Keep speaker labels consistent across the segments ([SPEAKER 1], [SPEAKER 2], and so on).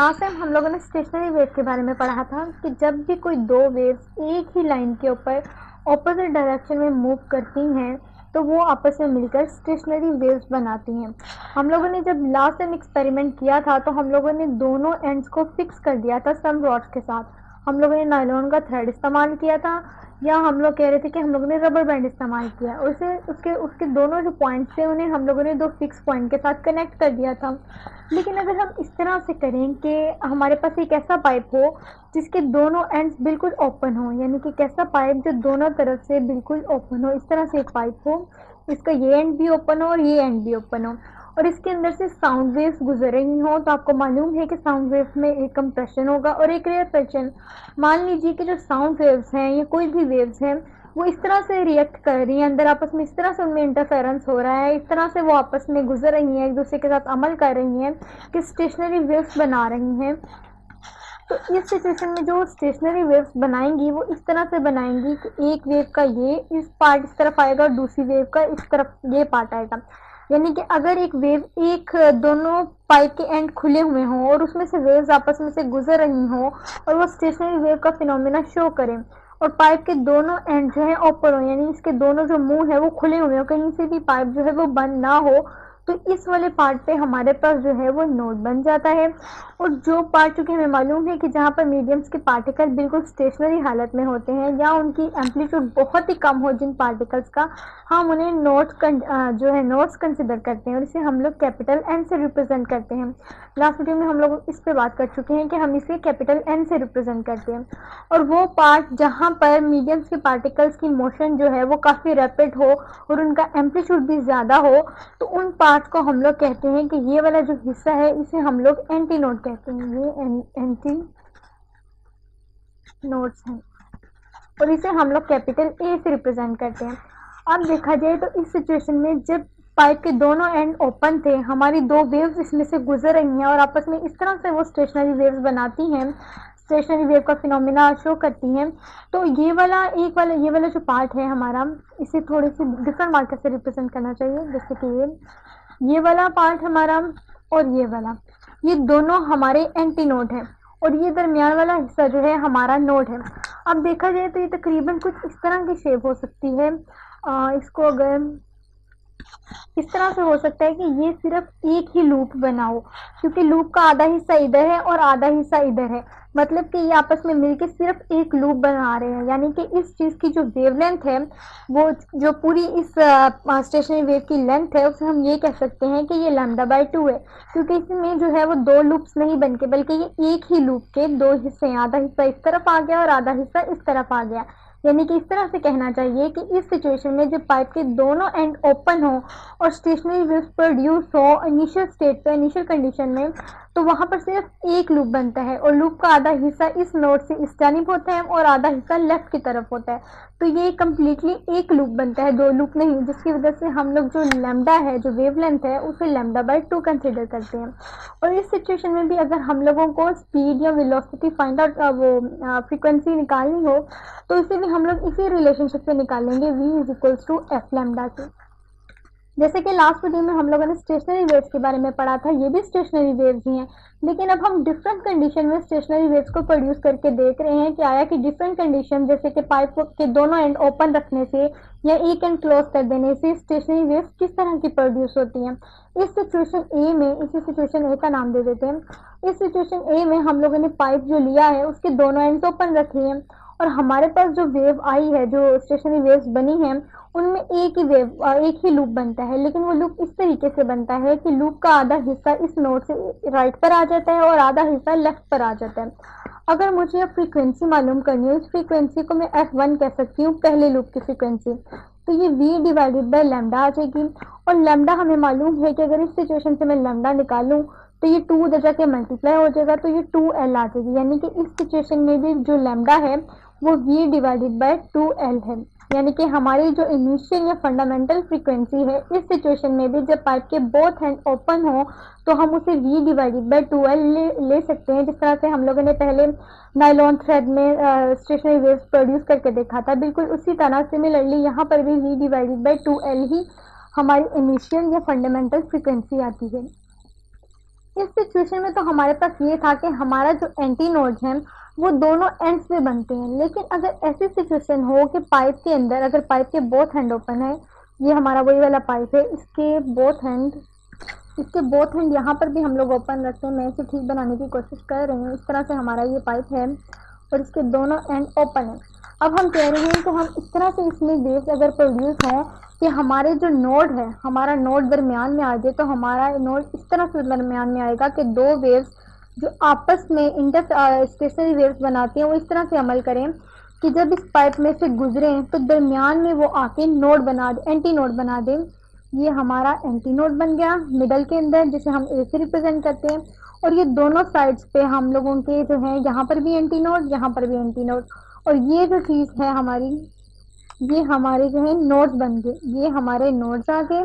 [SPEAKER 1] Last time हम लोगों ने स्टेशनरी वेव के बारे में पढ़ा था कि जब भी कोई दो वेव्स एक ही लाइन के ऊपर ऑपोजिट डायरेक्शन में मूव करती हैं तो वो आपस में मिलकर स्टेशनरी वेव्स बनाती हैं। हम लोगों ने जब लास्ट टाइम एक्सपेरिमेंट किया था तो हम लोगों ने दोनों एंड्स को फिक्स कर दिया था सम रॉड्स के साथ। हम लोगों ने नायलॉन का थ्रेड इस्तेमाल किया था या हम लोग कह रहे थे कि हम लोगों ने रबर बैंड इस्तेमाल किया। उसे उसके उसके दोनों जो पॉइंट्स थे उन्हें हम लोगों ने दो फिक्स पॉइंट के साथ कनेक्ट कर दिया था। लेकिन अगर हम इस तरह से करें कि हमारे पास एक ऐसा पाइप हो जिसके दोनों एंड्स बिल्कुल ओपन हो, यानी कि कैसा पाइप जो दोनों तरफ से बिल्कुल ओपन हो, इस तरह से एक पाइप हो, इसका ये एंड भी ओपन हो और ये एंड भी ओपन हो और इसके अंदर से साउंड वेव्स गुजर रही हो, तो आपको मालूम है कि साउंड वेव्स में एक कंप्रेशन होगा और एक रेयरप्रेशन। मान लीजिए कि जो साउंड वेव्स हैं या कोई भी वेव्स हैं वो इस तरह से रिएक्ट कर रही हैं अंदर आपस में, इस तरह से उनमें इंटरफेरेंस हो रहा है, इस तरह से वो आपस में गुजर रही हैं, एक दूसरे के साथ अमल कर रही हैं कि स्टेशनरी वेव्स बना रही हैं। तो इस सिचुएशन में जो स्टेशनरी वेव्स बनाएंगी वो इस तरह से बनाएंगी कि एक वेव का ये इस पार्ट इस तरफ आएगा और दूसरी वेव का इस तरफ ये पार्ट आएगा। यानी कि अगर एक वेव एक दोनों पाइप के एंड खुले हुए हों और उसमें से वेव्स आपस में से गुजर रही हों और वो स्टेशनरी वेव का फिनोमेना शो करें और पाइप के दोनों एंड जो है ओपन हो, यानी इसके दोनों जो मुंह है वो खुले हुए हो, कहीं से भी पाइप जो है वो बंद ना हो, तो इस वाले पार्ट पे हमारे पास जो है वो नोड बन जाता है। और जो पार्ट, चूंकि हमें मालूम है कि जहाँ पर मीडियम्स के पार्टिकल बिल्कुल स्टेशनरी हालत में होते हैं या उनकी एम्पलीट्यूड बहुत ही कम हो जिन पार्टिकल्स का, हम उन्हें जो है नोड्स कंसिडर करते हैं और इसे हम लोग कैपिटल एन से रिप्रेजेंट करते हैं। लास्ट वीडियो में हम लोग इस पे बात कर चुके हैं कि हम इसे कैपिटल एन से रिप्रेजेंट करते हैं। और वो पार्ट जहाँ पर मीडियम्स के पार्टिकल्स की मोशन जो है वो काफ़ी रैपिड हो और उनका एम्पलीट्यूड भी ज़्यादा हो, तो उन पार्ट्स को हम लोग कहते हैं कि ये वाला जो हिस्सा है इसे हम लोग एंटी नोड कहते हैं। ये एंटी नोड्स हैं और इसे हम लोग कैपिटल ए से रिप्रेजेंट करते हैं। अब देखा जाए तो इस सिचुएशन में जब पाइप के दोनों एंड ओपन थे, हमारी दो वेव्स इसमें से गुजर रही हैं और आपस में इस तरह से वो स्टेशनरी वेव्स बनाती हैं, स्टेशनरी वेव का फिनोमेना शो करती हैं। तो ये वाला जो पार्ट है हमारा, इसे थोड़ी सी डिफरेंट मार्कर से रिप्रेजेंट करना चाहिए, जैसे कि ये वाला पार्ट हमारा और ये वाला, ये दोनों हमारे एंटी नोड हैं और ये दरमियान वाला हिस्सा जो है हमारा नोड है। अब देखा जाए तो ये तकरीबन कुछ इस तरह की शेप हो सकती है। इसको अगर इस तरह से हो सकता है कि ये सिर्फ एक ही लूप बनाओ, क्योंकि लूप का आधा हिस्सा इधर है और आधा हिस्सा इधर है, मतलब कि ये आपस में मिलके सिर्फ एक लूप बना रहे हैं। यानी कि इस चीज़ की जो वेवलेंथ है, वो जो पूरी इस स्टेशनरी वेव की लेंथ है, उसे हम ये कह सकते हैं कि ये λ/2 है, क्योंकि इसमें जो है वो दो लूप्स नहीं बनके बल्कि ये एक ही लूप के दो हिस्से हैं, आधा हिस्सा इस तरफ आ गया और आधा हिस्सा इस तरफ आ गया। यानी कि इस तरह से कहना चाहिए कि इस सिचुएशन में जब पाइप के दोनों एंड ओपन हो और स्टेशनरी वेव्स प्रोड्यूस हो इनिशियल स्टेट पे, इनिशियल कंडीशन में, तो वहां पर सिर्फ एक लूप बनता है और लूप का आधा हिस्सा इस नोड से इस जानिब होता है और आधा हिस्सा लेफ्ट की तरफ होता है। तो ये कम्प्लीटली एक लूप बनता है, दो लूप नहीं, जिसकी वजह से हम लोग जो लैम्डा है, जो वेवलेंथ है, उसे λ/2 कंसिडर करते हैं। और इस सिचुएशन में भी अगर हम लोगों को स्पीड या वेलोसिटी फाइंड आउट फ्रीक्वेंसी निकालनी हो तो इसे भी हम लोग इसी रिलेशनशिप से निकालेंगे, v = f लैम्डा से। जैसे कि लास्ट वीडियो में हम लोगों ने स्टेशनरी वेव्स के बारे में पढ़ा था, ये भी स्टेशनरी वेव्स ही हैं, लेकिन अब हम डिफरेंट कंडीशन में स्टेशनरी वेव्स को प्रोड्यूस करके देख रहे हैं कि आया कि डिफरेंट कंडीशन, जैसे कि पाइप के दोनों एंड ओपन रखने से या एक एंड क्लोज कर देने से स्टेशनरी वेव्स किस तरह की प्रोड्यूस होती हैं। इस सिचुएशन ए में, इसी सिचुएशन ए का नाम दे देते हैं, इस सिचुएशन ए में हम लोगों ने पाइप जो लिया है उसके दोनों एंड्स ओपन रखे हैं और हमारे पास जो वेव आई है, जो स्टेशनरी वेव्स बनी हैं, उनमें एक ही लूप बनता है, लेकिन वो लूप इस तरीके से बनता है कि लूप का आधा हिस्सा इस नोड से राइट पर आ जाता है और आधा हिस्सा लेफ्ट पर आ जाता है। अगर मुझे अब फ्रीक्वेंसी मालूम करनी हो, इस फ्रीक्वेंसी को मैं f1 कह सकती हूँ, पहले लूप की फ्रीक्वेंसी, तो ये v/λ आ जाएगी। और लैम्डा हमें मालूम है कि अगर इस सिचुएशन से मैं लैम्डा निकालूं तो ये 2 उधर जाके मल्टीप्लाई हो जाएगा, तो ये 2l आ जाएगी। यानी कि इस सिचुएशन में भी जो लैम्डा है वो v/2l है। यानी कि हमारी जो इनिशियल या फंडामेंटल फ्रीक्वेंसी है, इस सिचुएशन में भी जब पाइप के बोथ हैंड ओपन हो तो हम उसे v/2l ले सकते हैं, जिस तरह से हम लोगों ने पहले नायलॉन थ्रेड में स्टेशनरी वेव्स प्रोड्यूस करके देखा था। बिल्कुल उसी तरह सिमिलरली यहाँ पर भी v/2l ही हमारी इनिशियल या फंडामेंटल फ्रीक्वेंसी आती है। इस सिचुएशन में तो हमारे पास ये था कि हमारा जो एंटी नोड है वो दोनों एंड्स में बनते हैं, लेकिन अगर ऐसी सिचुएशन हो कि पाइप के अंदर अगर पाइप के बोथ हैंड ओपन है, ये हमारा वही वाला पाइप है, इसके बोथ हैंड यहाँ पर भी हम लोग ओपन रखते हैं। मैं इसे ठीक बनाने की कोशिश कर रही हूँ। इस तरह से हमारा ये पाइप है और इसके दोनों एंड ओपन है। अब हम कह रहे हैं कि हम इस तरह से इसमें वेव्स अगर प्रोड्यूस हों कि हमारे जो नोड है, हमारा नोड दरमियान में आ जाए, तो हमारा नोड इस तरह से दरमियान में आएगा कि दो वेव्स जो आपस में इंटर स्टेशनरी वेव्स बनाती हैं वो इस तरह से अमल करें कि जब इस पाइप में से गुजरे तो दरमियान में वो आके नोड बना दे, एंटी नोड बना दे। ये हमारा एंटी नोड बन गया मिडल के अंदर, जिसे हम ए से रिप्रेजेंट करते हैं। और ये दोनों साइड्स पे हम लोगों के जो है, यहाँ पर भी एंटी नोड, यहाँ पर भी एंटी नोड, और ये जो चीज़ है हमारी, ये हमारे जो है नोड्स बन गए, ये हमारे नोड्स आ गए,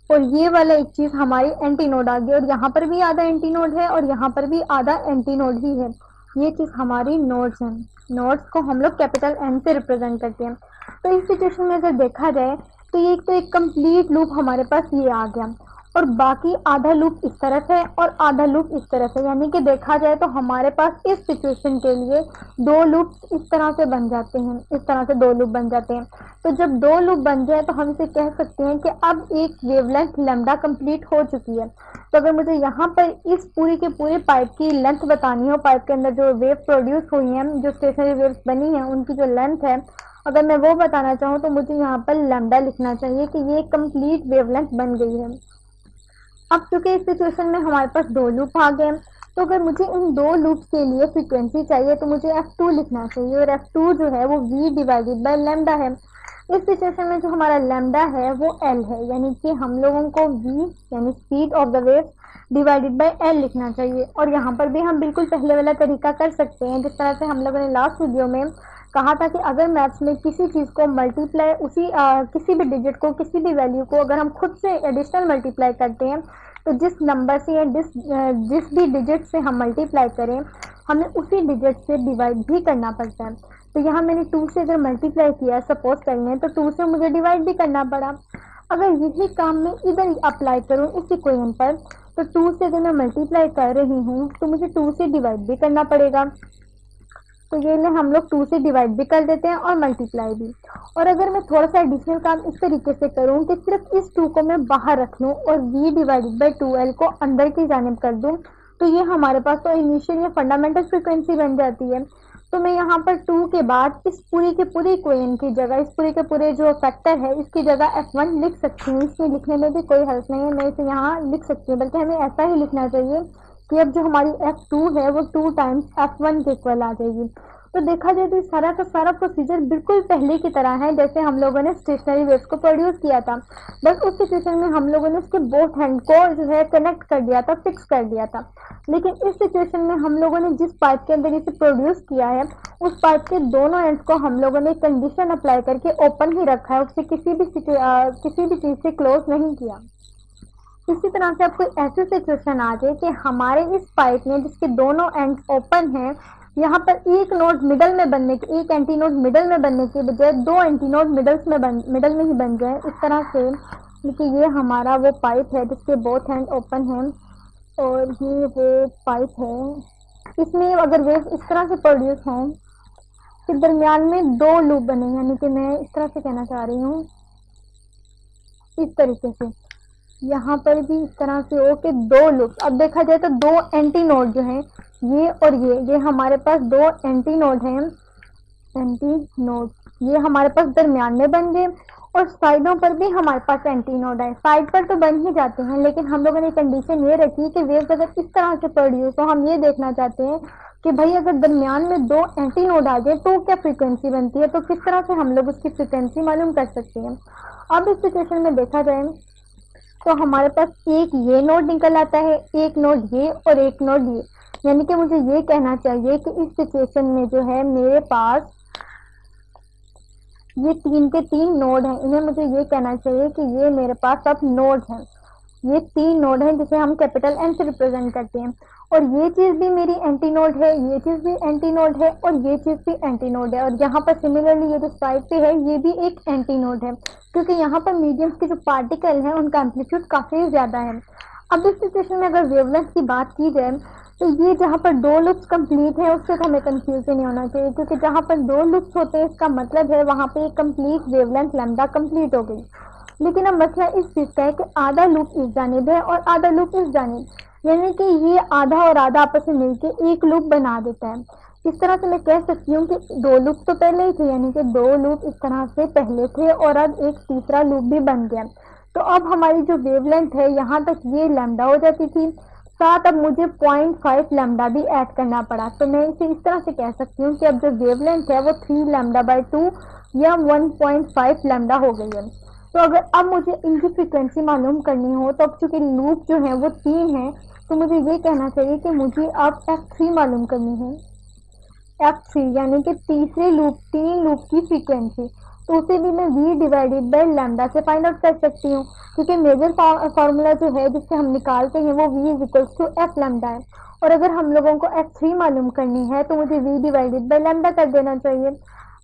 [SPEAKER 1] और ये वाला एक चीज़ हमारी एंटी नोड आ गई, और यहाँ पर भी आधा एंटी नोड है और यहाँ पर भी आधा एंटी नोड ही है। ये चीज़ हमारी नोड्स हैं। नोड्स को हम लोग कैपिटल एन से रिप्रेजेंट करते हैं। तो इस सिचुएशन में अगर देखा जाए तो ये तो एक कंप्लीट लूप हमारे पास ये आ गया, और बाकी आधा लूप इस तरफ है और आधा लूप इस तरफ है। यानी कि देखा जाए तो हमारे पास इस सिचुएशन के लिए दो लूप इस तरह से बन जाते हैं, इस तरह से दो लूप बन जाते हैं। तो जब दो लूप बन जाए तो हम इसे कह सकते हैं कि अब एक वेवलेंथ लैम्डा कंप्लीट हो चुकी है। तो अगर मुझे यहाँ पर इस पूरी के पूरे पाइप की लेंथ बतानी हो, पाइप के अंदर जो वेव प्रोड्यूस हुई हैं, जो स्टेशनरी वेव्स बनी हैं, उनकी जो लेंथ है, अगर मैं वो बताना चाहूँ तो मुझे यहाँ पर लैम्डा लिखना चाहिए कि ये कंप्लीट वेवलेंथ बन गई है। अब चूंकि इस सिचुएशन में हमारे पास दो लूप आ गए, तो अगर मुझे इन दो लूप्स के लिए फ्रीक्वेंसी चाहिए तो मुझे F2 लिखना चाहिए, और F2 जो है वो V डिवाइडेड बाय लैम्डा है। इस सिचुएशन में जो हमारा लैम्डा है वो L है, यानी कि हम लोगों को V यानी speed of the wave divided by L लिखना चाहिए। और यहाँ पर भी हम बिल्कुल पहले वाला तरीका कर सकते हैं, जिस तरह से हम लोगों ने लास्ट वीडियो में कहा था कि अगर मैथ्स में किसी चीज़ को मल्टीप्लाई किसी भी डिजिट को, किसी भी वैल्यू को अगर हम खुद से एडिशनल मल्टीप्लाई करते हैं तो जिस नंबर से या जिस भी डिजिट से हम मल्टीप्लाई करें हमें उसी डिजिट से डिवाइड भी करना पड़ता है। तो यहाँ मैंने 2 से अगर मल्टीप्लाई किया सपोज करें तो 2 से मुझे डिवाइड भी करना पड़ा। अगर यही काम मैं इधर अप्लाई करूँ इस इक्वेशन पर, तो 2 से अगर मैं मल्टीप्लाई कर रही हूँ तो मुझे 2 से डिवाइड भी करना पड़ेगा। तो ये ले हम लोग 2 से डिवाइड भी कर देते हैं और मल्टीप्लाई भी। और अगर मैं थोड़ा सा एडिशनल काम इस तरीके से करूँ कि सिर्फ इस 2 को मैं बाहर रख लूँ और v डिवाइडेड बाई 2l को अंदर की जानिब कर दूँ, तो ये हमारे पास तो इनिशियल या फंडामेंटल फ्रीक्वेंसी बन जाती है। तो मैं यहाँ पर 2 के बाद इस पूरी के पूरी इक्वेशन की जगह, इस पूरे के पूरे जो फैक्टर है इसकी जगह F1 लिख सकती हूँ। इसमें लिखने में भी कोई हर्ज नहीं है, मैं इसे यहाँ लिख सकती हूँ, बल्कि हमें ऐसा ही लिखना चाहिए कि अब जो हमारी F2 है वो 2 टाइम्स F1 के इक्वल आ जाएगी। तो देखा जाए तो सारा का सारा प्रोसीजर बिल्कुल पहले की तरह है जैसे हम लोगों ने स्टेशनरी वेव्स को प्रोड्यूस किया था, बस उस सिचुएशन में हम लोगों ने उसके बोथ हैंड को जो है कनेक्ट कर दिया था, फिक्स कर दिया था। लेकिन इस सिचुएशन में हम लोगों ने जिस पाइप के अंदर इसे प्रोड्यूस किया है उस पाइप के दोनों एंड्स को हम लोगों ने कंडीशन अप्लाई करके ओपन ही रखा है, उससे किसी भी चीज़ से क्लोज नहीं किया। इसी तरह से आपको ऐसी सिचुएशन आ जाए कि हमारे इस पाइप में जिसके दोनों एंड ओपन हैं, यहाँ पर एक नोड मिडल में बनने के, एक एंटी नोड मिडल में बनने के बजाय 2 एंटी नोड मिडल में ही बन जाए इस तरह से। क्योंकि ये हमारा वो पाइप है जिसके बोथ हैंड ओपन हैं और ये वो पाइप है। इसमें अगर वेव इस तरह से प्रोड्यूस हों कि दरमियान में 2 लूप बने, यानी कि मैं इस तरह से कहना चाह रही हूँ, इस तरीके से यहाँ पर भी इस तरह से हो कि 2 लूप। अब देखा जाए तो 2 एंटी नोड जो हैं ये और ये हमारे पास 2 एंटी नोड हैं, एंटी नोड ये हमारे पास दरमियान में बन गए, और साइडों पर भी हमारे पास एंटी नोड है। साइड पर तो बन ही जाते हैं, लेकिन हम लोगों ने कंडीशन ये रखी कि वेव्स अगर इस तरह से प्रोड्यूस हो, हम ये देखना चाहते हैं कि भाई अगर दरमियान में 2 एंटी नोड आ जाए तो क्या फ्रीक्वेंसी बनती है, तो किस तरह से हम लोग उसकी फ्रीक्वेंसी मालूम कर सकते हैं। अब इस सिचुएशन में देखा जाए तो हमारे पास एक ये नोड निकल आता है, एक नोड ये और एक नोड ये, यानी कि मुझे ये कहना चाहिए कि इस सिचुएशन में जो है मेरे पास ये 3 के 3 नोड हैं। इन्हें मुझे ये कहना चाहिए कि ये मेरे पास अब नोड हैं, ये 3 नोड हैं जिसे हम कैपिटल एन से रिप्रेजेंट करते हैं, और ये चीज़ भी मेरी एंटी नोड है, ये चीज़ भी एंटी नोड है और ये चीज़ भी एंटी नोड है। और यहाँ पर सिमिलरली ये जो साइड पे है ये भी एक एंटी नोड है, क्योंकि यहाँ पर मीडियम्स के जो पार्टिकल हैं उनका एम्पलीट्यूड काफ़ी ज़्यादा है। अब इस सिचुएशन में अगर वेवलेंथ की बात की जाए तो ये जहाँ पर दो लूप्स कंप्लीट है उससे तो हमें कंफ्यूजन नहीं होना चाहिए, क्योंकि जहाँ पर दो लूप्स होते हैं इसका मतलब है वहाँ पे एक कंप्लीट वेवलेंथ लैम्डा कंप्लीट हो गई। लेकिन अब मसला इस चीज़ का है कि आधा लूप इस जानिब है और आधा लूप इस जानिब, यानी कि ये आधा और आधा आपस में मिलके एक लूप बना देता है। इस तरह से मैं कह सकती हूँ कि दो लूप तो पहले ही थे, यानी कि दो लूप इस तरह से पहले थे और अब एक तीसरा लूप भी बन गया। तो अब हमारी जो वेवलेंथ है यहाँ तक ये लैम्डा हो जाती थी, साथ अब मुझे 0.5 लैम्डा भी ऐड करना पड़ा। तो मैं इसे इस तरह से कह सकती हूँ कि अब जो वेवलेंथ है वो 3 लैम्डा बाई 2 या 1.5 लैम्डा हो गई है। तो अगर अब मुझे इनकी फ्रीक्वेंसी मालूम करनी हो तो अब चूंकि लूप जो है वो 3 है, तो मुझे ये कहना चाहिए कि मुझे अब f3 मालूम करनी है। f3 यानी कि तीसरे लूप 3 लूप की फ्रीक्वेंसी, तो उसे भी मैं v डिवाइडेड बाय लैम्डा से फाइंड आउट कर सकती हूँ, क्योंकि मेजर फार्मूला जो है जिससे हम निकालते हैं वो v is equals to F lambda है। और अगर हम लोगों को f3 मालूम करनी है तो मुझे v डिवाइडेड बाय लैम्डा कर देना चाहिए।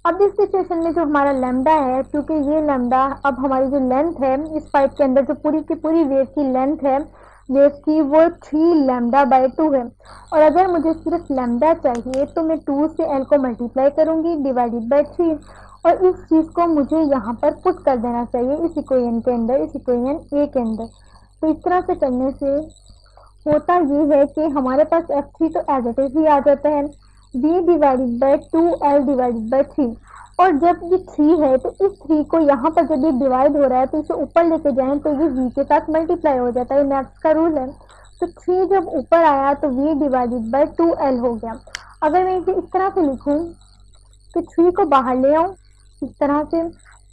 [SPEAKER 1] अब इस सिचुएशन में जो हमारा लैम्डा है, क्योंकि ये लैम्डा अब हमारी जो लेंथ है इस पाइप के अंदर जो पूरी की पूरी वेव की लेंथ है वेव की वो 3 लैम्डा बाई 2 है। और अगर मुझे सिर्फ लैम्डा चाहिए तो मैं 2 से l को मल्टीप्लाई करूंगी डिवाइडेड बाई 3, और इस चीज़ को मुझे यहाँ पर पुट कर देना चाहिए इस इक्वेशन के अंदर, इस इक्वेशन ए के अंदर। तो इस तरह से करने से होता ये है कि हमारे पास f3 तो एज इट इज ही आ जाता है v divided by 2l divided by 3। और जब ये 3 है तो इस 3 को यहाँ पर जब ये डिवाइड हो रहा है तो इसे ऊपर लेके जाएं तो ये v के साथ मल्टीप्लाई हो जाता है, मैथ्स का रूल है। तो 3 जब ऊपर आया तो v डिवाइडेड बाई 2l हो गया। अगर मैं इसे इस तरह से लिखूं कि 3 को बाहर ले आऊं इस तरह से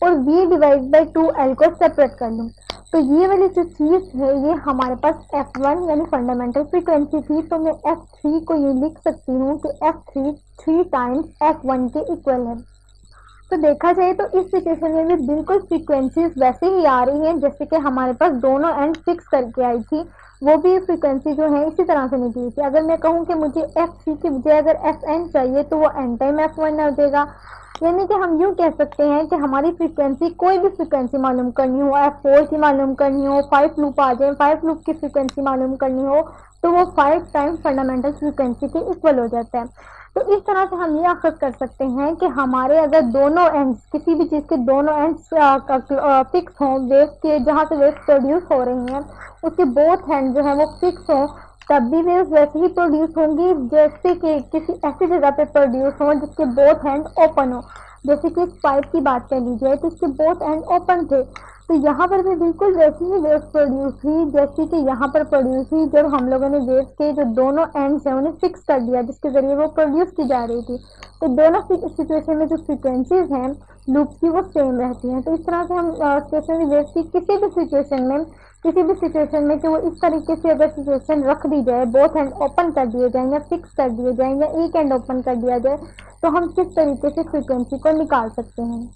[SPEAKER 1] और v डिवाइड बाई 2l को सेपरेट कर लूं, तो ये वाली जो चीज़ है ये हमारे पास f1 यानी फंडामेंटल फ्रीक्वेंसी थी। तो मैं f3 को ये लिख सकती हूँ कि f3 3 टाइम्स f1 के इक्वल है। तो देखा जाए तो इस सिचुएशन में भी बिल्कुल फ्रीक्वेंसीज वैसे ही आ रही हैं जैसे कि हमारे पास दोनों एंड फिक्स करके आई थी, वो भी फ्रीक्वेंसी जो है इसी तरह से निकली थी। अगर मैं कहूँ कि मुझे f3 की बजाय अगर fn चाहिए तो वो n टाइम f1 हो जाएगा। यानी कि हम यूँ कह सकते हैं कि हमारी फ्रीक्वेंसी कोई भी फ्रीक्वेंसी मालूम करनी हो, f4 की मालूम करनी हो, 5 लूप आ जाए 5 लूप की फ्रीक्वेंसी मालूम करनी हो तो वो 5 टाइम फंडामेंटल फ्रीक्वेंसी के इक्वल हो जाता है। तो इस तरह से हम ये अक्सर कर सकते हैं कि हमारे अगर दोनों एंड्स किसी भी चीज़ के दोनों एंड्स फिक्स हों, वेव के जहाँ से वेव प्रोड्यूस हो रही हैं उसके बोथ एंड जो है वो फिक्स हों, तब भी वेव वैसे ही प्रोड्यूस होंगी जैसे कि किसी ऐसी जगह पे प्रोड्यूस हो जिसके बोथ एंड ओपन हो। जैसे कि इस पाइप की बात कर ली जाए तो इसके बोथ एंड ओपन थे, तो यहाँ पर भी बिल्कुल वैसी ही वेव प्रोड्यूस हुई जैसे कि यहाँ पर प्रोड्यूस हुई जब हम लोगों ने वेव के जो दोनों एंड्स हैं उन्हें फिक्स कर दिया जिसके जरिए वो प्रोड्यूस की जा रही थी। तो दोनों सिचुएशन में जो फ्रीक्वेंसीज हैं लूप्स की वो सेम रहती हैं। तो इस तरह से हम स्टेशनरी वेव की किसी भी सिचुएशन में कि वो इस तरीके से अगर सिचुएशन रख दी जाए, बोथ एंड ओपन कर दिए जाए या फिक्स कर दिए जाए या एक एंड ओपन कर दिया जाए, तो हम किस तरीके से फ्रीक्वेंसी को निकाल सकते हैं।